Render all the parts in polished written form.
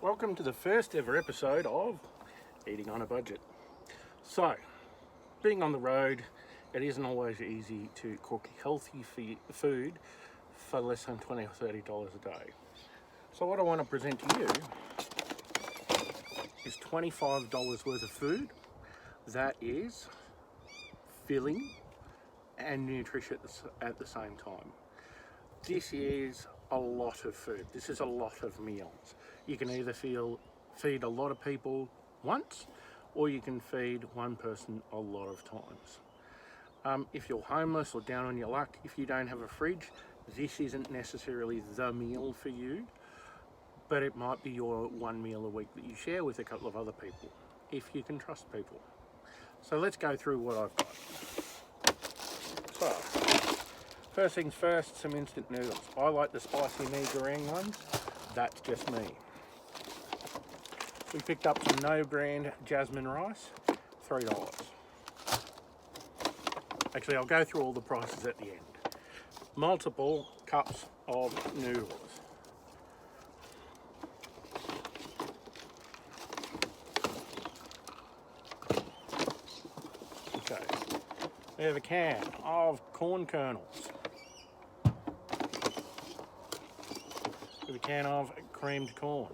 Welcome to the first ever episode of Eating on a Budget. So, being on the road, it isn't always easy to cook healthy food for less than $20 or $30 a day. So what I want to present to you is $25 worth of food that is filling and nutritious at the same time. This is a lot of food. This is a lot of meals. You can either feed a lot of people once, or you can feed one person a lot of times. If you're homeless or down on your luck, if you don't have a fridge, this isn't necessarily the meal for you, but it might be your one meal a week that you share with a couple of other people, if you can trust people. So let's go through what I've got. So, first things first, some instant noodles. I like the spicy mee goreng ones. That's just me. We picked up some no brand jasmine rice, $3. Actually, I'll go through all the prices at the end. Multiple cups of noodles. Okay, we have a can of corn kernels. We have a can of creamed corn.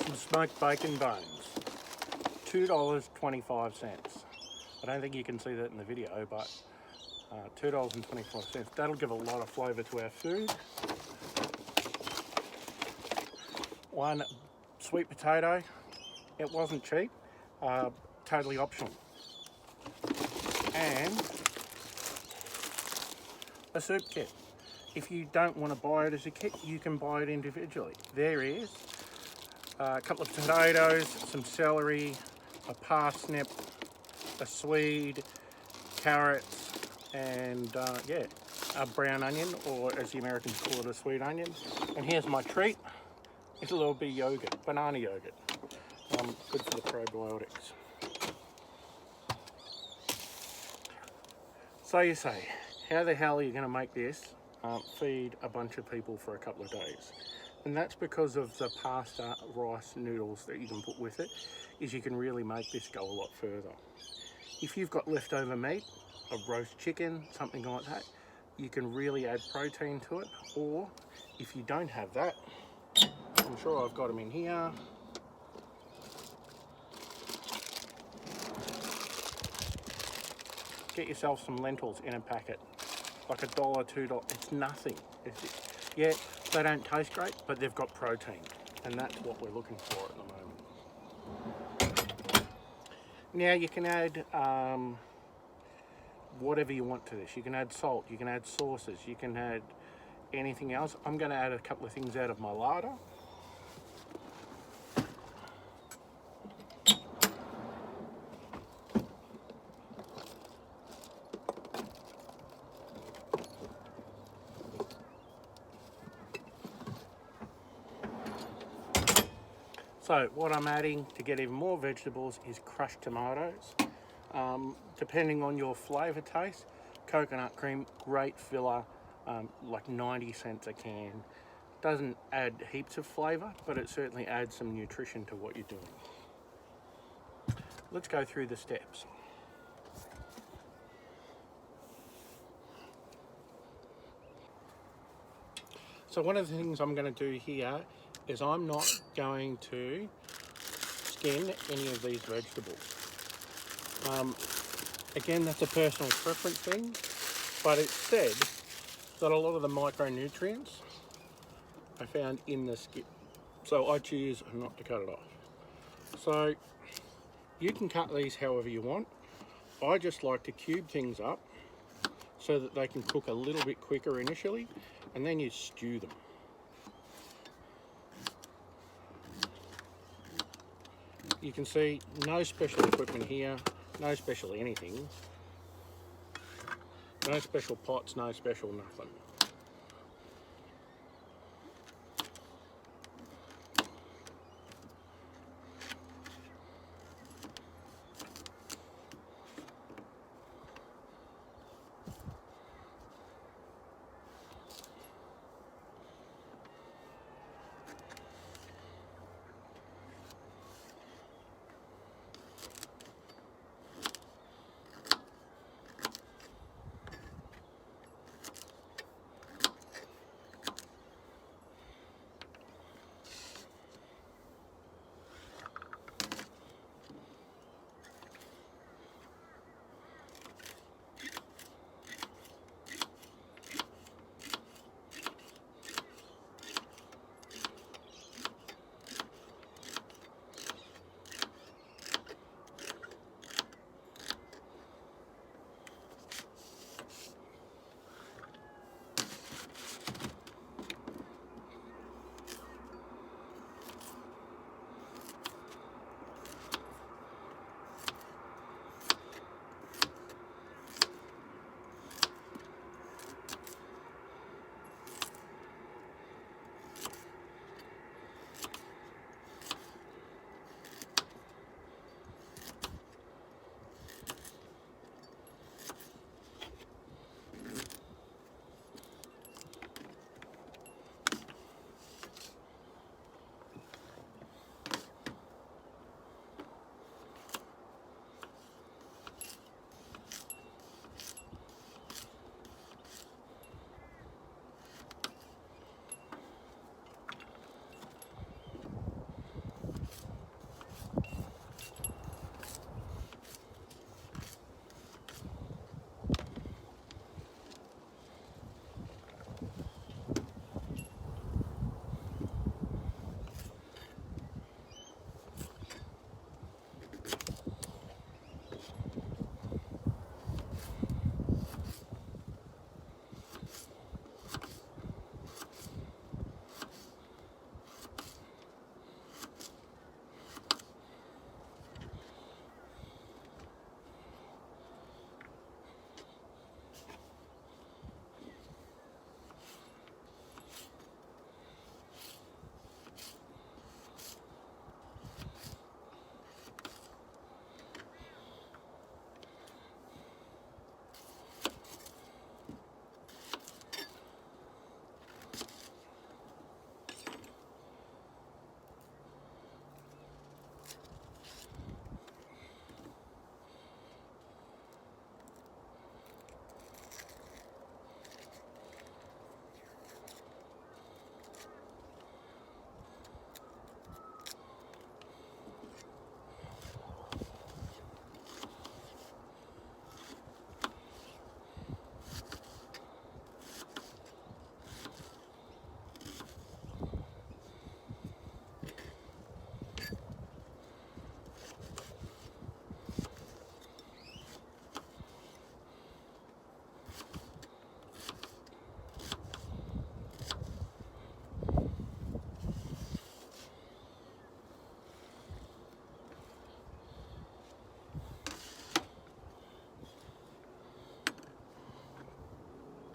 Some smoked bacon bones, $2.25. I don't think you can see that in the video, but $2.25. That'll give a lot of flavour to our food. One sweet potato. It wasn't cheap, totally optional. And a soup kit. If you don't want to buy it as a kit, you can buy it individually. There is a couple of potatoes, some celery, a parsnip, a swede, carrots, and a brown onion, or as the Americans call it, a sweet onion. And here's my treat. It's a little bit of yogurt, banana yogurt. Good for the probiotics. So you say, how the hell are you going to make this feed a bunch of people for a couple of days? And that's because of the pasta rice noodles that you can put with it, is you can really make this go a lot further. If you've got leftover meat, a roast chicken, something like that, you can really add protein to it. Or if you don't have that, I'm sure I've got them in here. Get yourself some lentils in a packet, like $1, $2. It's nothing. Yeah, they don't taste great, but they've got protein, and that's what we're looking for at the moment. Now you can add whatever you want to this. You can add salt, you can add sauces, you can add anything else. I'm going to add a couple of things out of my larder. So what I'm adding to get even more vegetables is crushed tomatoes. Depending on your flavour taste, coconut cream, great filler, like 90 cents a can. Doesn't add heaps of flavour, but it certainly adds some nutrition to what you're doing. Let's go through the steps. So one of the things I'm going to do here is I'm not going to skin any of these vegetables. Again, that's a personal preference thing, but it's said that a lot of the micronutrients are found in the skin. So I choose not to cut it off. So you can cut these however you want. I just like to cube things up so that they can cook a little bit quicker initially, and then you stew them. You can see no special equipment here, no special anything, no special pots, no special nothing.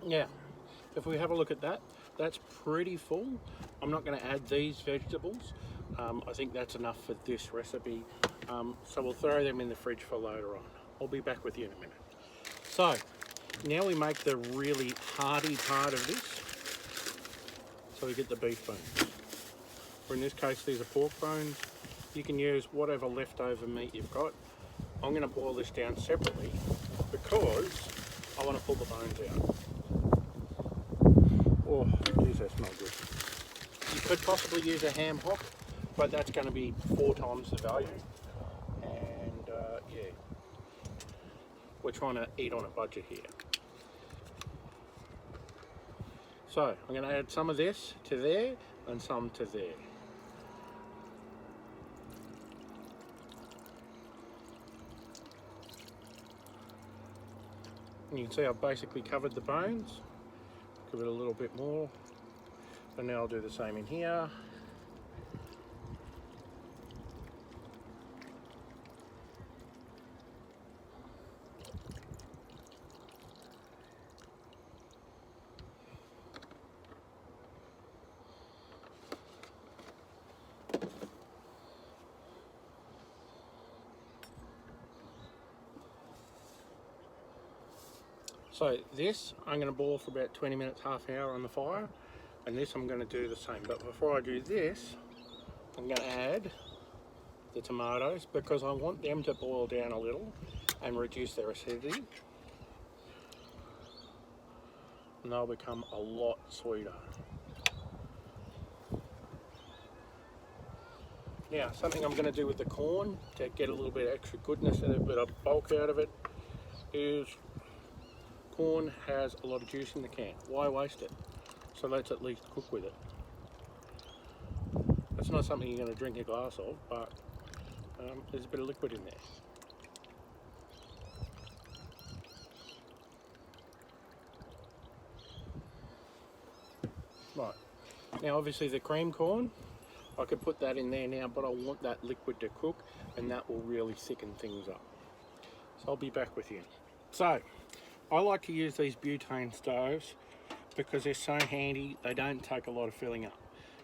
Yeah, if we have a look at that, that's pretty full. I'm not going to add these vegetables. I think that's enough for this recipe. So we'll throw them in the fridge for later on. I'll be back with you in a minute. So now we make the really hearty part of this. So we get the beef bones. Or in this case, these are pork bones. You can use whatever leftover meat you've got. I'm going to boil this down separately because I want to pull the bones out. Oh, geez, that smells good. You could possibly use a ham hock, but that's going to be 4 times the value. And yeah, we're trying to eat on a budget here. So I'm going to add some of this to there and some to there. And you can see I've basically covered the bones. Give it a little bit more. And now I'll do the same in here. So this I'm going to boil for about 20 minutes, half an hour on the fire, and this I'm going to do the same. But before I do this, I'm going to add the tomatoes because I want them to boil down a little and reduce their acidity. And they'll become a lot sweeter. Now, something I'm going to do with the corn to get a little bit of extra goodness and a bit of bulk out of it is corn has a lot of juice in the can. Why waste it? So let's at least cook with it. It's not something you're going to drink a glass of, but there's a bit of liquid in there. Right, now obviously the cream corn, I could put that in there now, but I want that liquid to cook and that will really thicken things up. So I'll be back with you. So, I like to use these butane stoves because they're so handy, they don't take a lot of filling up.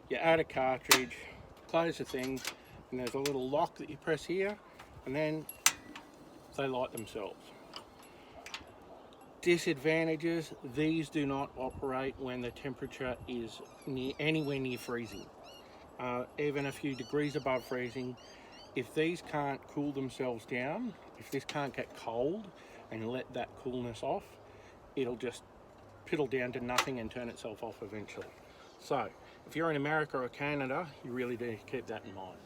You add a cartridge, close the thing, and there's a little lock that you press here, and then they light themselves. Disadvantages, these do not operate when the temperature is anywhere near freezing. Even a few degrees above freezing. If these can't cool themselves down, if this can't get cold and let that coolness off, it'll just piddle down to nothing and turn itself off eventually. So, if you're in America or Canada, you really do keep that in mind.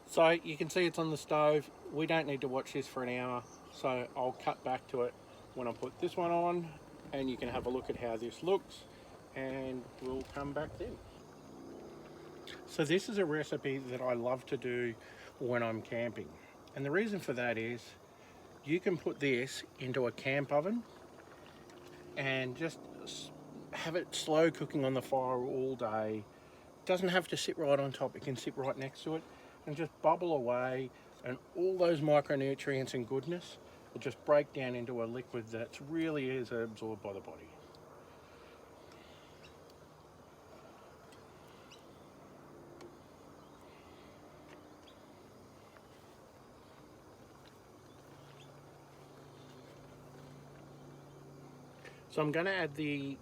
So you can see it's on the stove. We don't need to watch this for an hour, so I'll cut back to it when I put this one on, and you can have a look at how this looks, and we'll come back then. So this is a recipe that I love to do when I'm camping, and the reason for that is you can put this into a camp oven and just have it slow cooking on the fire all day. It doesn't have to sit right on top, it can sit right next to it and just bubble away, and all those micronutrients and goodness will just break down into a liquid that really is absorbed by the body. So I'm going to add the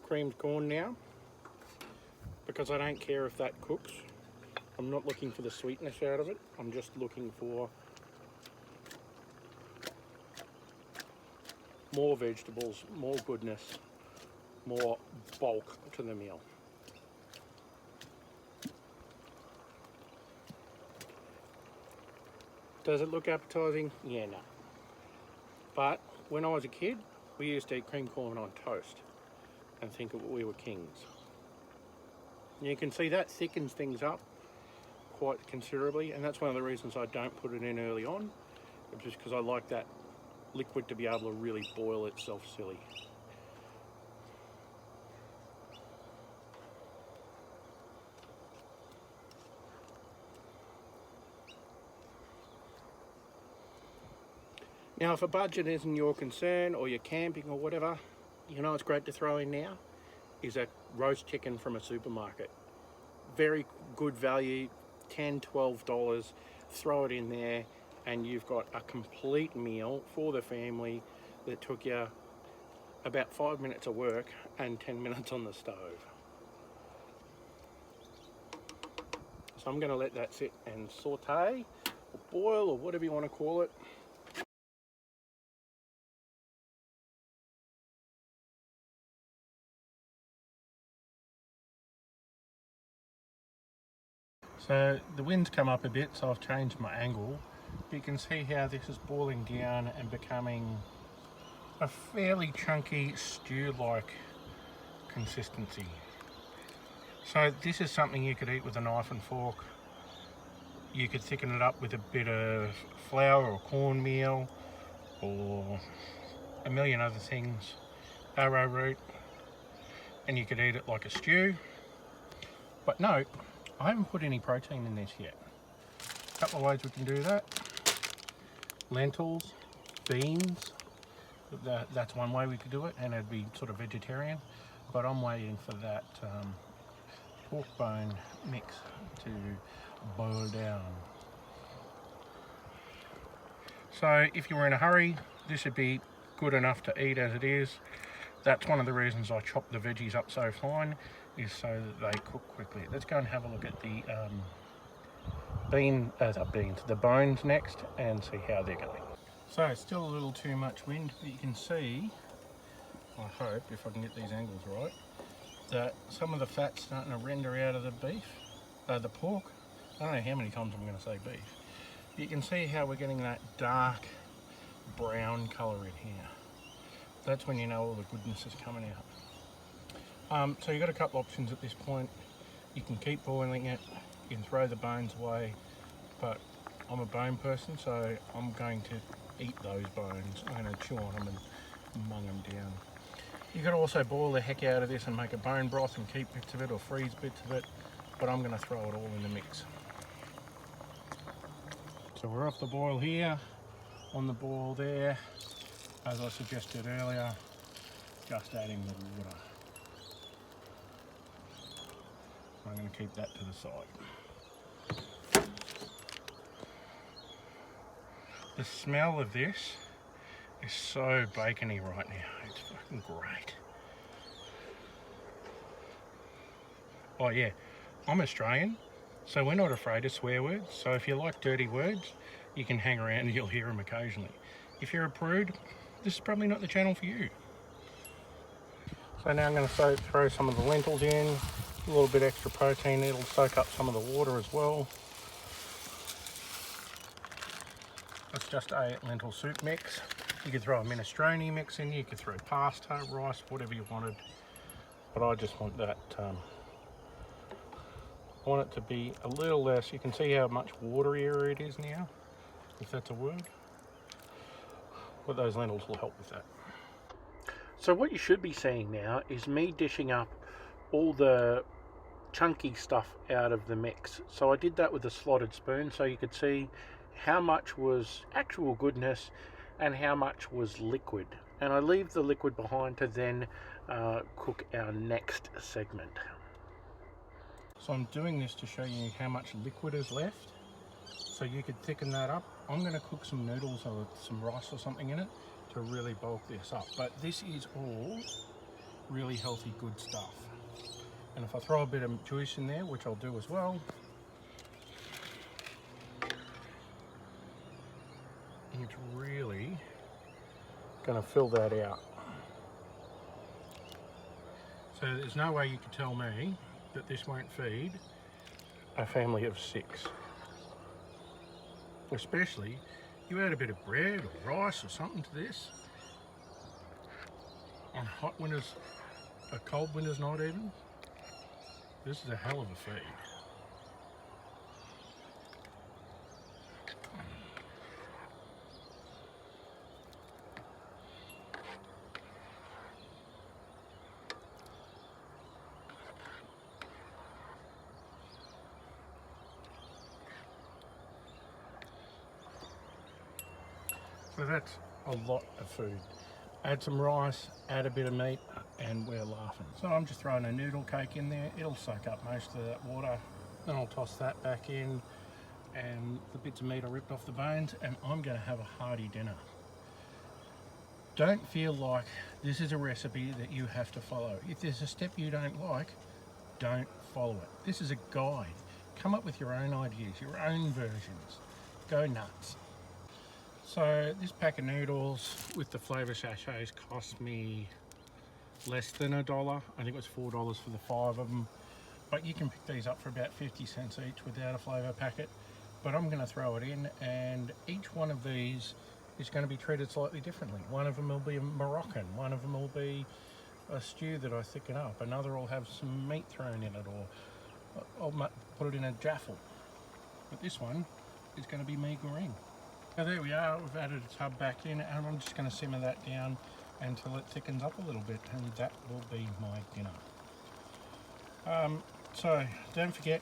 creamed corn now because I don't care if that cooks. I'm not looking for the sweetness out of it, I'm just looking for more vegetables, more goodness, more bulk to the meal. Does it look appetizing? Yeah, no. But when I was a kid, we used to eat cream corn on toast and think we were kings. And you can see that thickens things up quite considerably, and that's one of the reasons I don't put it in early on, just because I like that liquid to be able to really boil itself silly. Now if a budget isn't your concern, or you're camping or whatever, you know it's great to throw in now is a roast chicken from a supermarket. Very good value, $10–12. Throw it in there and you've got a complete meal for the family that took you about 5 minutes of work and 10 minutes on the stove. So I'm going to let that sit and saute or boil or whatever you want to call it. So the wind's come up a bit, so I've changed my angle. But you can see how this is boiling down and becoming a fairly chunky stew-like consistency. So this is something you could eat with a knife and fork. You could thicken it up with a bit of flour or cornmeal or a million other things, arrowroot, and you could eat it like a stew. But no, I haven't put any protein in this yet. A couple of ways we can do that. Lentils, beans, that's one way we could do it, and it'd be sort of vegetarian. But I'm waiting for that pork bone mix to boil down. So if you were in a hurry, this would be good enough to eat as it is. That's one of the reasons I chop the veggies up so fine, is so that they cook quickly. Let's go and have a look at the the bones next and see how they're going. So it's still a little too much wind, but you can see, I hope, if I can get these angles right, that some of the fat's starting to render out of the beef, the pork. I don't know how many times I'm going to say beef. You can see how we're getting that dark brown colour in here. That's when you know all the goodness is coming out. So you've got a couple options at this point. You can keep boiling it, you can throw the bones away, but I'm a bone person, so I'm going to eat those bones. I'm going to chew on them and mung them down. You could also boil the heck out of this and make a bone broth and keep bits of it or freeze bits of it, but I'm going to throw it all in the mix. So we're off the boil here, on the boil there, as I suggested earlier, just adding the water. I'm going to keep that to the side. The smell of this is so bacony right now, it's fucking great. Oh yeah, I'm Australian, so we're not afraid of swear words, so if you like dirty words, you can hang around and you'll hear them occasionally. If you're a prude, this is probably not the channel for you. So now I'm going to throw some of the lentils in, a little bit extra protein, it'll soak up some of the water as well. It's just a lentil soup mix. You could throw a minestrone mix in, you could throw pasta, rice, whatever you wanted. But I just want that, I want it to be a little less. You can see how much waterier it is now, if that's a word. But those lentils will help with that. So what you should be seeing now is me dishing up all the chunky stuff out of the mix. So I did that with a slotted spoon so you could see how much was actual goodness and how much was liquid. And I leave the liquid behind to then cook our next segment. So I'm doing this to show you how much liquid is left, so you could thicken that up. I'm going to cook some noodles or some rice or something in it to really bulk this up. But this is all really healthy, good stuff. And if I throw a bit of juice in there, which I'll do as well, it's really going to fill that out. So there's no way you can tell me that this won't feed a family of 6. Especially, you add a bit of bread or rice or something to this on hot winters, a cold winter's night even. This is a hell of a feed. So that's a lot of food. Add some rice, add a bit of meat, and we're laughing. So I'm just throwing a noodle cake in there. It'll soak up most of that water. Then I'll toss that back in, and the bits of meat I ripped off the bones, and I'm going to have a hearty dinner. Don't feel like this is a recipe that you have to follow. If there's a step you don't like, don't follow it. This is a guide. Come up with your own ideas, your own versions. Go nuts. So this pack of noodles with the flavour sachets cost me less than $1. I think it was $4 for the 5 of them. But you can pick these up for about 50 cents each without a flavour packet. But I'm going to throw it in, and each one of these is going to be treated slightly differently. One of them will be a Moroccan, one of them will be a stew that I thicken up, another will have some meat thrown in it, or I'll put it in a jaffle. But this one is going to be mee goreng. So there we are, we've added a tub back in, and I'm just going to simmer that down until it thickens up a little bit, and that will be my dinner. So don't forget,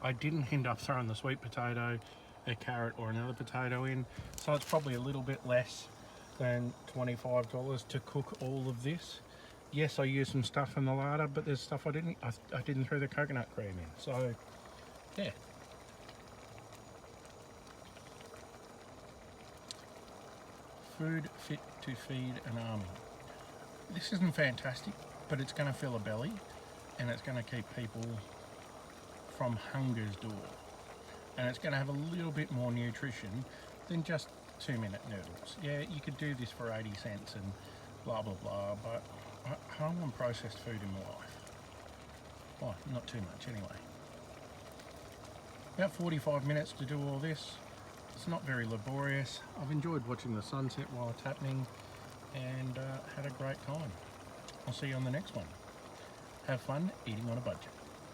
I didn't end up throwing the sweet potato, a carrot or another potato in, so it's probably a little bit less than $25 to cook all of this. Yes, I used some stuff in the larder, but there's stuff I didn't throw the coconut cream in, so yeah. Food fit to feed an army. This isn't fantastic, but it's going to fill a belly, and it's going to keep people from hunger's door. And it's going to have a little bit more nutrition than just 2-minute noodles. Yeah, you could do this for 80 cents and blah blah blah, but I don't want processed food in my life. Well, not too much anyway. About 45 minutes to do all this. It's not very laborious. I've enjoyed watching the sunset while it's happening, and had a great time. I'll see you on the next one. Have fun eating on a budget.